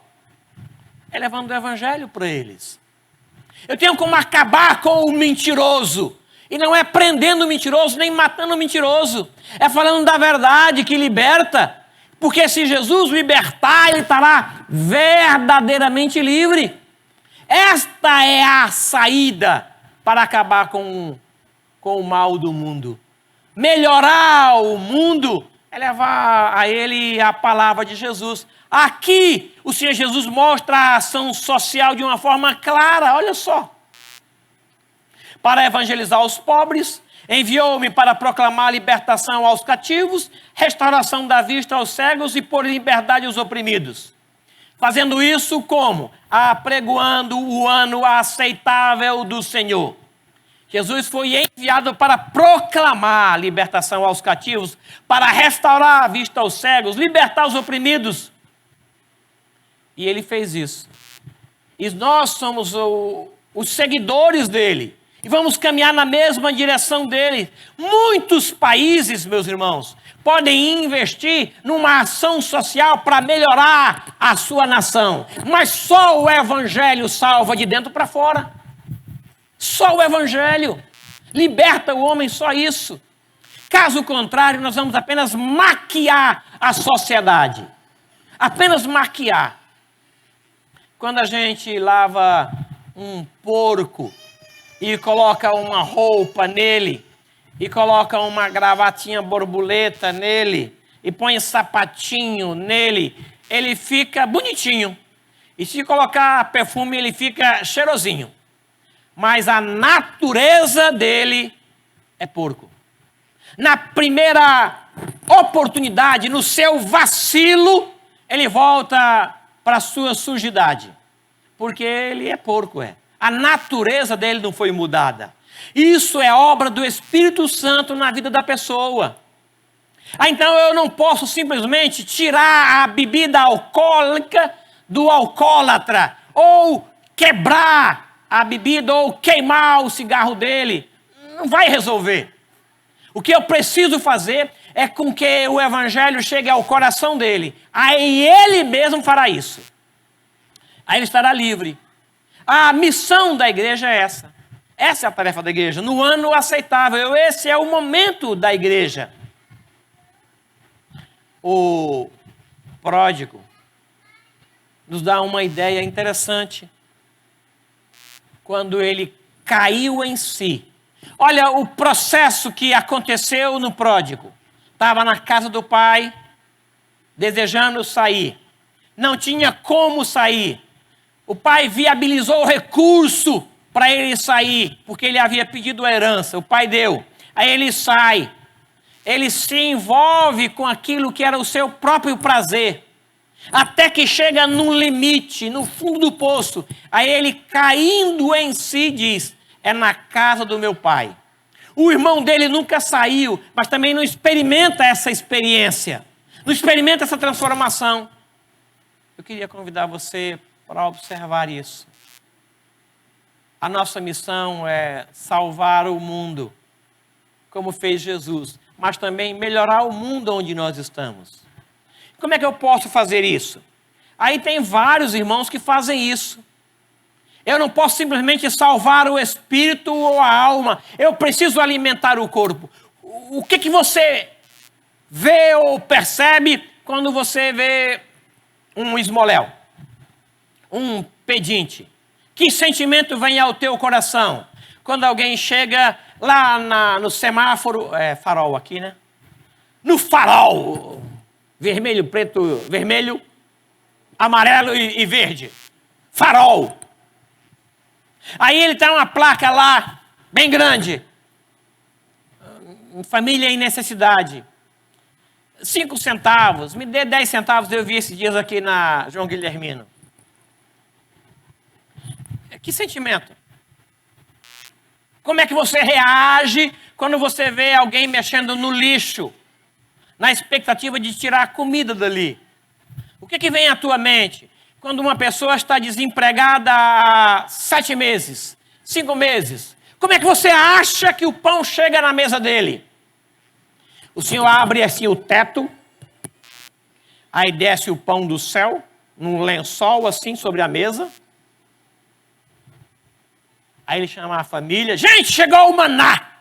é levando o evangelho para eles. Eu tenho como acabar com o mentiroso, e não é prendendo o mentiroso, nem matando o mentiroso, é falando da verdade que liberta, porque se Jesus libertar, ele estará verdadeiramente livre. Esta é a saída para acabar com o mal do mundo. Melhorar o mundo é levar a ele a palavra de Jesus. Aqui, o Senhor Jesus mostra a ação social de uma forma clara, olha só. Para evangelizar os pobres, enviou-me para proclamar libertação aos cativos, restauração da vista aos cegos e pôr em liberdade os oprimidos. Fazendo isso como? Apregoando o ano aceitável do Senhor. Jesus foi enviado para proclamar a libertação aos cativos, para restaurar a vista aos cegos, libertar os oprimidos. E ele fez isso. E nós somos os seguidores dele. E vamos caminhar na mesma direção dele. Muitos países, meus irmãos, podem investir numa ação social para melhorar a sua nação. Mas só o evangelho salva de dentro para fora. Só o evangelho liberta o homem, só isso. Caso contrário, nós vamos apenas maquiar a sociedade. Apenas maquiar. Quando a gente lava um porco e coloca uma roupa nele, e coloca uma gravatinha borboleta nele, e põe sapatinho nele, ele fica bonitinho. E se colocar perfume, ele fica cheirosinho. Mas a natureza dele é porco. Na primeira oportunidade, no seu vacilo, ele volta para a sua sujidade. Porque ele é porco, é. A natureza dele não foi mudada. Isso é obra do Espírito Santo na vida da pessoa. Então eu não posso simplesmente tirar a bebida alcoólica do alcoólatra, ou quebrar a bebida, ou queimar o cigarro dele. Não vai resolver. O que eu preciso fazer é com que o evangelho chegue ao coração dele. Aí ele mesmo fará isso. Aí ele estará livre. A missão da igreja é essa. Essa é a tarefa da igreja. No ano aceitável, esse é o momento da igreja. O pródigo nos dá uma ideia interessante. Quando ele caiu em si. Olha o processo que aconteceu no pródigo. Estava na casa do pai, desejando sair. Não tinha como sair. O pai viabilizou o recurso para ele sair, porque ele havia pedido a herança, o pai deu. Aí ele sai, ele se envolve com aquilo que era o seu próprio prazer, até que chega num limite, no fundo do poço. Aí ele, caindo em si, diz: é na casa do meu pai. O irmão dele nunca saiu, mas também não experimenta essa experiência, não experimenta essa transformação. Eu queria convidar você para observar isso. A nossa missão é salvar o mundo, como fez Jesus, mas também melhorar o mundo onde nós estamos. Como é que eu posso fazer isso? Aí tem vários irmãos que fazem isso. Eu não posso simplesmente salvar o espírito ou a alma, eu preciso alimentar o corpo. O que você vê ou percebe quando você vê um esmoléu, um pedinte? Que sentimento vem ao teu coração quando alguém chega lá no semáforo, farol aqui, né? No farol, vermelho, preto, vermelho, amarelo e verde. Farol. Aí ele tem uma placa lá, bem grande. Família em necessidade. 5 centavos, me dê 10 centavos, eu vi esses dias aqui na João Guilhermino. Que sentimento? Como é que você reage quando você vê alguém mexendo no lixo, na expectativa de tirar a comida dali? O que vem à tua mente quando uma pessoa está desempregada há 7 meses, 5 meses? Como é que você acha que o pão chega na mesa dele? O Senhor abre assim o teto, aí desce o pão do céu, num lençol assim sobre a mesa. Aí ele chama a família, gente, chegou o maná,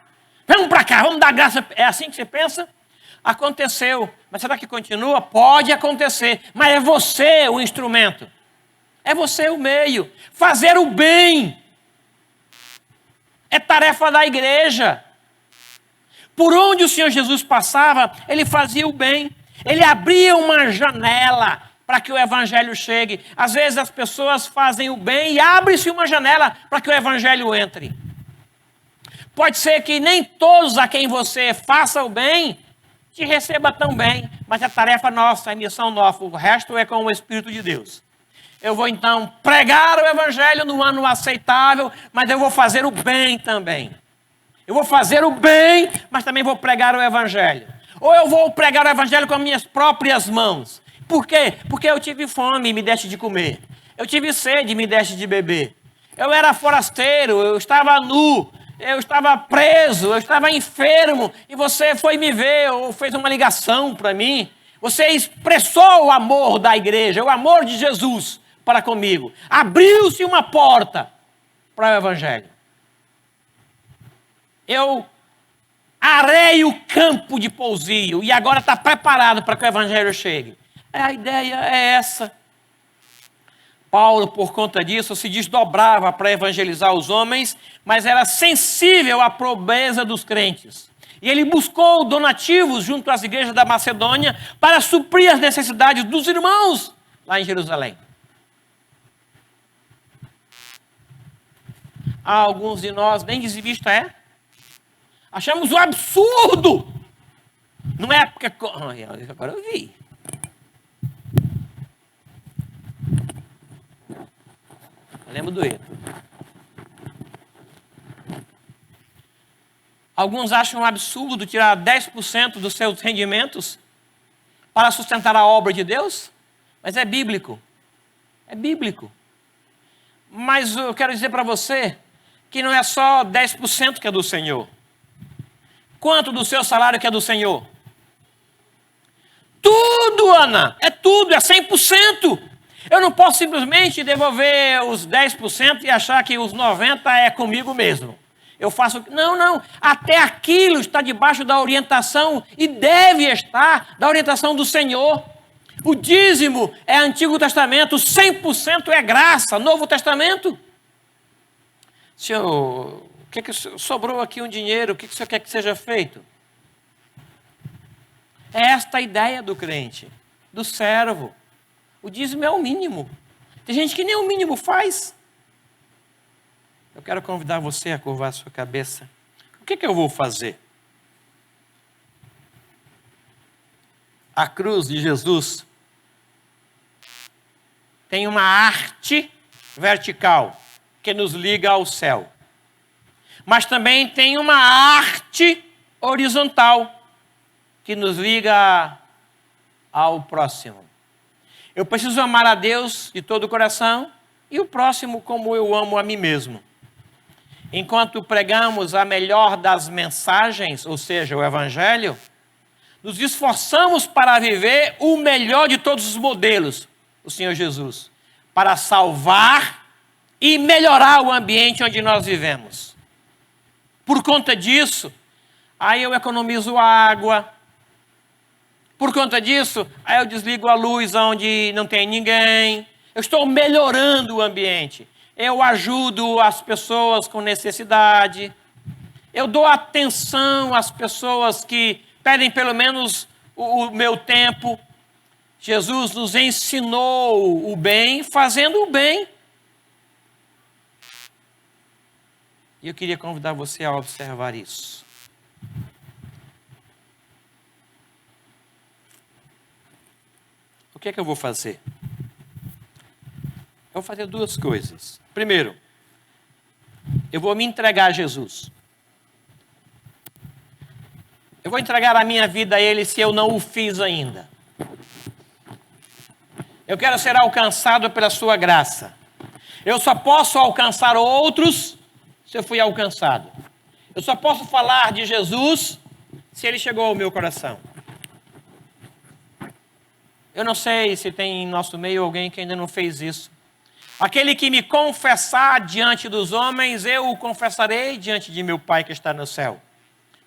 vamos para cá, vamos dar graça. É assim que você pensa? Aconteceu, mas será que continua? Pode acontecer, mas é você o instrumento, é você o meio. Fazer o bem é tarefa da igreja. Por onde o Senhor Jesus passava, ele fazia o bem. Ele abria uma janela para que o evangelho chegue. Às vezes as pessoas fazem o bem e abre-se uma janela para que o evangelho entre. Pode ser que nem todos a quem você faça o bem te receba tão bem, mas é tarefa nossa, é missão nossa. O resto é com o Espírito de Deus. Eu vou então pregar o evangelho no ano aceitável, mas eu vou fazer o bem também. Eu vou fazer o bem, mas também vou pregar o evangelho. Ou eu vou pregar o evangelho com as minhas próprias mãos. Por quê? Porque eu tive fome e me deste de comer. Eu tive sede e me deste de beber. Eu era forasteiro, eu estava nu, eu estava preso, eu estava enfermo. E você foi me ver ou fez uma ligação para mim. Você expressou o amor da igreja, o amor de Jesus para comigo. Abriu-se uma porta para o evangelho. Eu arei o campo de pousio e agora está preparado para que o evangelho chegue. A ideia é essa. Paulo, por conta disso, se desdobrava para evangelizar os homens, mas era sensível à pobreza dos crentes. E ele buscou donativos junto às igrejas da Macedônia para suprir as necessidades dos irmãos lá em Jerusalém. Há alguns de nós, nem desvista achamos um absurdo. Não é porque... Agora eu vi. Eu lembro do erro. Alguns acham um absurdo tirar 10% dos seus rendimentos para sustentar a obra de Deus. Mas é bíblico. É bíblico. Mas eu quero dizer para você que não é só 10% que é do Senhor. Quanto do seu salário que é do Senhor? Tudo, Ana. É tudo, é 100%. Eu não posso simplesmente devolver os 10% e achar que os 90% é comigo mesmo. Eu faço... Não. Até aquilo está debaixo da orientação e deve estar da orientação do Senhor. O dízimo é Antigo Testamento, 100% é graça, Novo Testamento. Senhor... sobrou aqui um dinheiro, o que o senhor quer que seja feito? É esta a ideia do crente, do servo. O dízimo é o mínimo. Tem gente que nem o mínimo faz. Eu quero convidar você a curvar a sua cabeça. O que eu vou fazer? A cruz de Jesus tem uma arte vertical que nos liga ao céu. Mas também tem uma arte horizontal que nos liga ao próximo. Eu preciso amar a Deus de todo o coração e o próximo como eu amo a mim mesmo. Enquanto pregamos a melhor das mensagens, ou seja, o Evangelho, nos esforçamos para viver o melhor de todos os modelos, o Senhor Jesus, para salvar e melhorar o ambiente onde nós vivemos. Por conta disso, aí eu economizo água. Por conta disso, aí eu desligo a luz onde não tem ninguém. Eu estou melhorando o ambiente. Eu ajudo as pessoas com necessidade. Eu dou atenção às pessoas que pedem pelo menos o meu tempo. Jesus nos ensinou o bem fazendo o bem. E eu queria convidar você a observar isso. O que é que eu vou fazer? Eu vou fazer duas coisas. Primeiro, eu vou me entregar a Jesus. Eu vou entregar a minha vida a Ele se eu não o fiz ainda. Eu quero ser alcançado pela sua graça. Eu só posso alcançar outros se eu fui alcançado. Eu só posso falar de Jesus se Ele chegou ao meu coração. Eu não sei se tem em nosso meio alguém que ainda não fez isso. Aquele que me confessar diante dos homens, eu o confessarei diante de meu Pai que está no céu.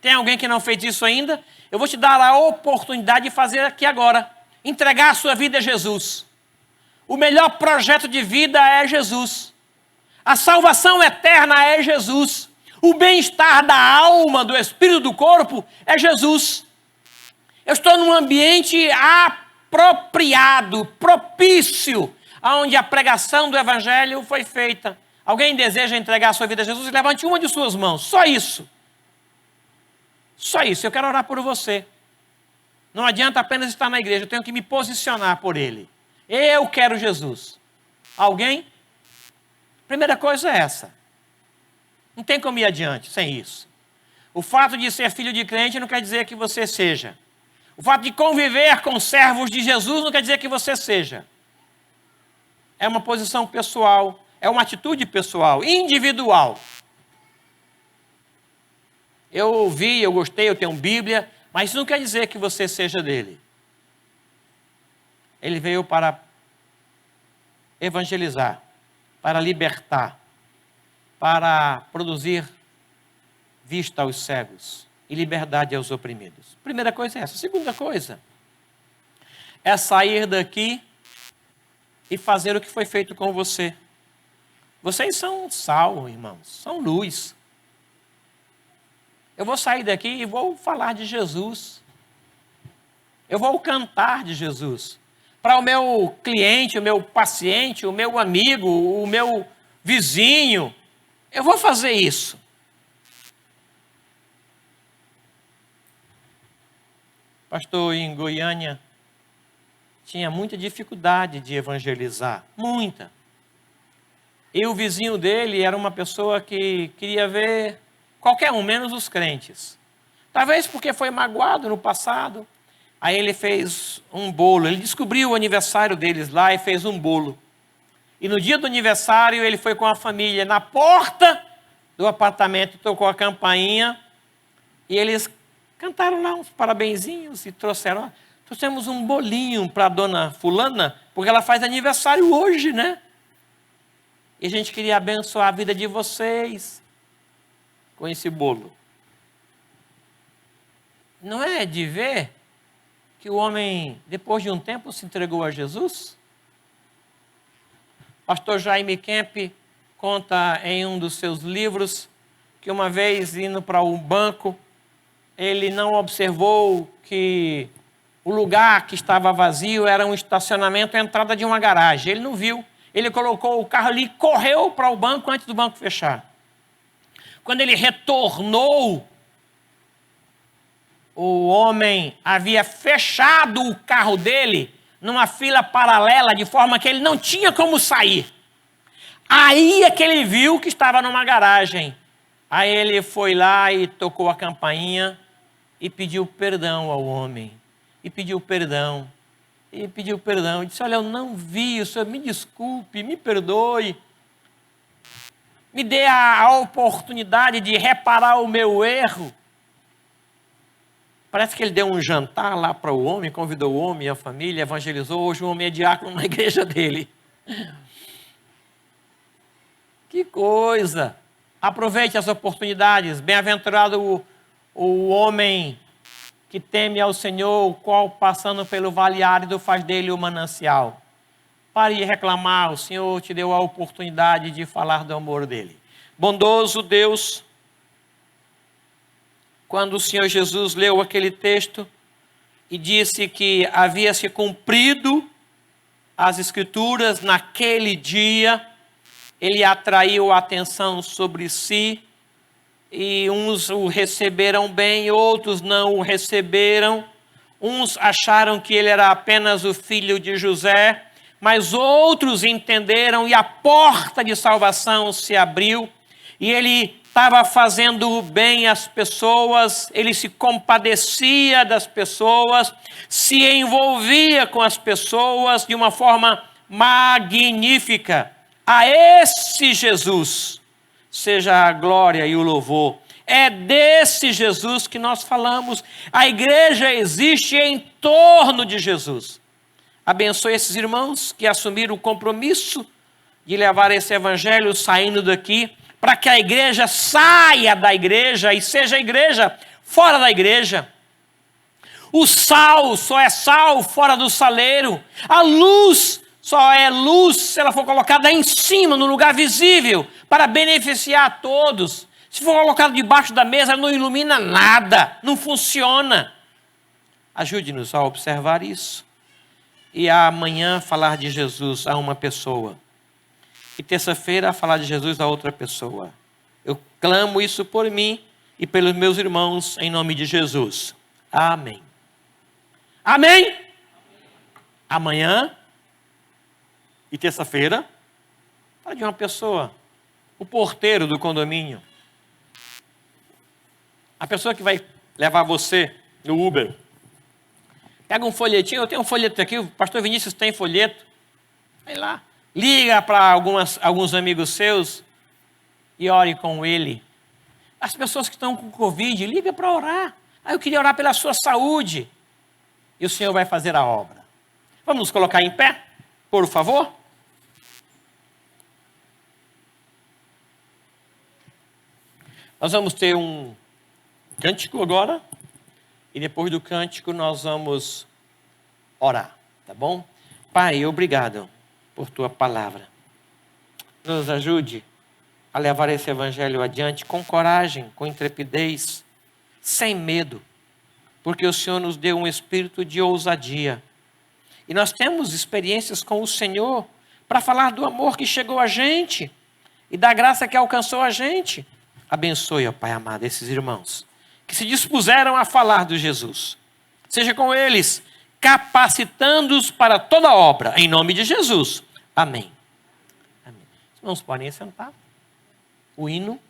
Tem alguém que não fez isso ainda? Eu vou te dar a oportunidade de fazer aqui agora. Entregar a sua vida a Jesus. O melhor projeto de vida é Jesus. A salvação eterna é Jesus. O bem-estar da alma, do espírito, do corpo é Jesus. Eu estou num ambiente apropriado, propício, onde a pregação do Evangelho foi feita. Alguém deseja entregar a sua vida a Jesus? Levante uma de suas mãos. Só isso. Só isso. Eu quero orar por você. Não adianta apenas estar na igreja. Eu tenho que me posicionar por Ele. Eu quero Jesus. Alguém? Primeira coisa é essa. Não tem como ir adiante sem isso. O fato de ser filho de crente não quer dizer que você seja. O fato de conviver com servos de Jesus não quer dizer que você seja. É uma posição pessoal, é uma atitude pessoal, individual. Eu ouvi, eu gostei, eu tenho Bíblia, mas isso não quer dizer que você seja dele. Ele veio para evangelizar, para libertar, para produzir vista aos cegos e liberdade aos oprimidos. Primeira coisa é essa. Segunda coisa é sair daqui e fazer o que foi feito com você. Vocês são sal, irmãos, são luz. Eu vou sair daqui e vou falar de Jesus. Eu vou cantar de Jesus. Para o meu cliente, o meu paciente, o meu amigo, o meu vizinho. Eu vou fazer isso. Pastor, em Goiânia, tinha muita dificuldade de evangelizar. Muita. E o vizinho dele era uma pessoa que queria ver qualquer um, menos os crentes. Talvez porque foi magoado no passado. Aí ele fez um bolo. Ele descobriu o aniversário deles lá e fez um bolo. E no dia do aniversário ele foi com a família na porta do apartamento, tocou a campainha e eles cantaram lá uns parabenzinhos e trouxeram. Trouxemos um bolinho para a dona fulana, porque ela faz aniversário hoje, né? E a gente queria abençoar a vida de vocês com esse bolo. Não é de ver que o homem, depois de um tempo, se entregou a Jesus? Pastor Jaime Kemp conta em um dos seus livros que uma vez indo para um banco, ele não observou que o lugar que estava vazio era um estacionamento, a entrada de uma garagem. Ele não viu. Ele colocou o carro ali e correu para o banco antes do banco fechar. Quando ele retornou, o homem havia fechado o carro dele numa fila paralela, de forma que ele não tinha como sair. Aí é que ele viu que estava numa garagem. Aí ele foi lá e tocou a campainha e pediu perdão ao homem. E pediu perdão. E pediu perdão. E disse, olha, eu não vi, o senhor me desculpe, me perdoe. Me dê a oportunidade de reparar o meu erro. Parece que ele deu um jantar lá para o homem, convidou o homem e a família, evangelizou. Hoje o homem é diácono na igreja dele. Que coisa! Aproveite as oportunidades. Bem-aventurado o homem que teme ao Senhor, o qual passando pelo vale árido faz dele o manancial. Pare de reclamar, o Senhor te deu a oportunidade de falar do amor dele. Bondoso Deus, quando o Senhor Jesus leu aquele texto e disse que havia se cumprido as Escrituras naquele dia, ele atraiu a atenção sobre si, e uns o receberam bem, outros não o receberam. Uns acharam que ele era apenas o filho de José, mas outros entenderam e a porta de salvação se abriu, e ele estava fazendo bem às pessoas, ele se compadecia das pessoas, se envolvia com as pessoas de uma forma magnífica. A esse Jesus seja a glória e o louvor. É desse Jesus que nós falamos. A igreja existe em torno de Jesus. Abençoe esses irmãos que assumiram o compromisso de levar esse evangelho saindo daqui, para que a igreja saia da igreja e seja igreja fora da igreja. O sal só é sal fora do saleiro. A luz só é luz se ela for colocada em cima, no lugar visível, para beneficiar a todos. Se for colocada debaixo da mesa, não ilumina nada, não funciona. Ajude-nos a observar isso. E amanhã falar de Jesus a uma pessoa. E terça-feira falar de Jesus a outra pessoa. Eu clamo isso por mim e pelos meus irmãos, em nome de Jesus. Amém. Amém? Amanhã e terça-feira, fala de uma pessoa, o porteiro do condomínio, a pessoa que vai levar você no Uber. Pega um folhetinho, eu tenho um folheto aqui, o pastor Vinícius tem folheto, vai lá, liga para alguns amigos seus e ore com ele. As pessoas que estão com Covid, liga para orar. Eu queria orar pela sua saúde. E o Senhor vai fazer a obra. Vamos nos colocar em pé, por favor? Nós vamos ter um cântico agora, e depois do cântico nós vamos orar, tá bom? Pai, obrigado por tua palavra. Nos ajude a levar esse evangelho adiante com coragem, com intrepidez, sem medo, porque o Senhor nos deu um espírito de ousadia. E nós temos experiências com o Senhor para falar do amor que chegou a gente e da graça que alcançou a gente. Abençoe, ó Pai amado, esses irmãos que se dispuseram a falar de Jesus. Seja com eles, capacitando-os para toda obra, em nome de Jesus. Amém. Amém. Os irmãos podem sentar. O hino.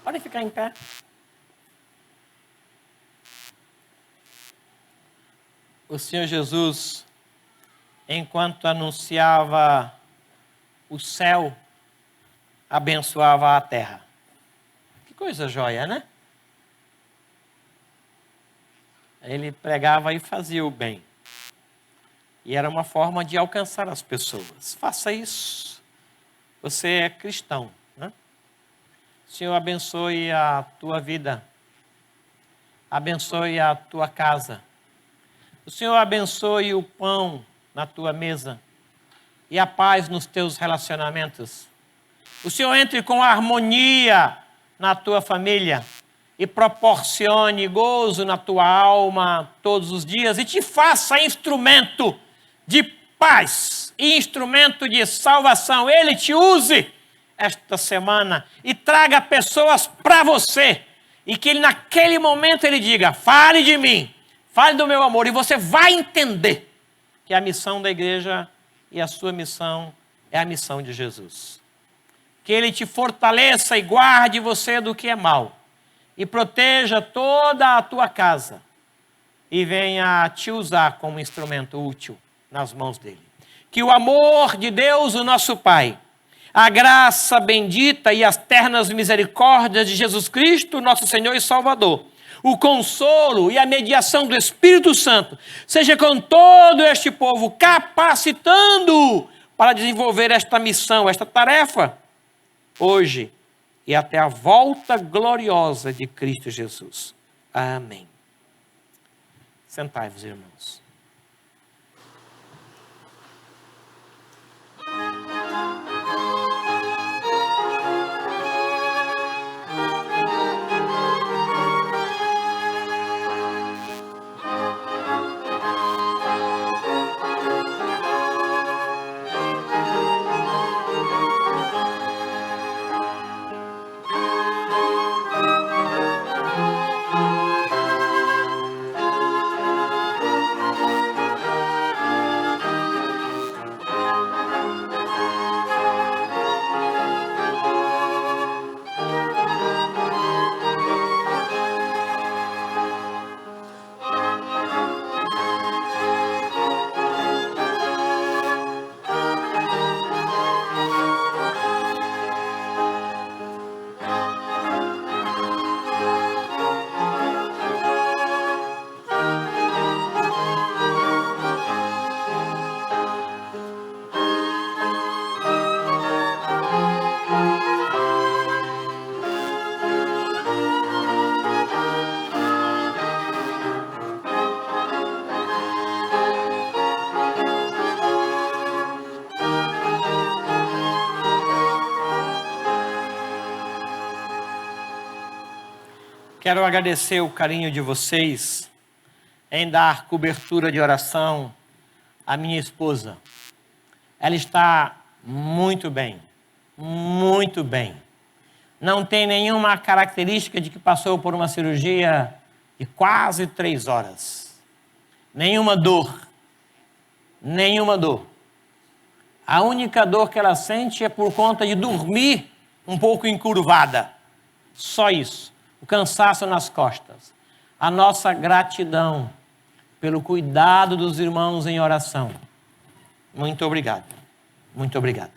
Pode ficar em pé. O Senhor Jesus, enquanto anunciava o céu, abençoava a terra. Que coisa joia, né? Ele pregava e fazia o bem. E era uma forma de alcançar as pessoas. Faça isso. Você é cristão, né? O Senhor abençoe a tua vida. Abençoe a tua casa. O Senhor abençoe o pão na tua mesa e a paz nos teus relacionamentos. O Senhor entre com harmonia na tua família e proporcione gozo na tua alma todos os dias e te faça instrumento de paz e instrumento de salvação. Ele te use esta semana e traga pessoas para você e que ele, naquele momento ele diga: fale de mim, fale do meu amor, e você vai entender que a missão da igreja e a sua missão é a missão de Jesus. Que ele te fortaleça e guarde você do que é mal e proteja toda a tua casa e venha te usar como instrumento útil nas mãos dele. Que o amor de Deus, o nosso Pai, a graça bendita e as ternas misericórdias de Jesus Cristo, nosso Senhor e Salvador, o consolo e a mediação do Espírito Santo, seja com todo este povo, capacitando para desenvolver esta missão, esta tarefa, hoje e até a volta gloriosa de Cristo Jesus. Amém. Sentai-vos, irmãos. Quero agradecer o carinho de vocês em dar cobertura de oração à minha esposa. Ela está muito bem, muito bem. Não tem nenhuma característica de que passou por uma cirurgia de quase 3 horas. Nenhuma dor. Nenhuma dor. A única dor que ela sente é por conta de dormir um pouco encurvada. Só isso. O cansaço nas costas. A nossa gratidão pelo cuidado dos irmãos em oração. Muito obrigado. Muito obrigado.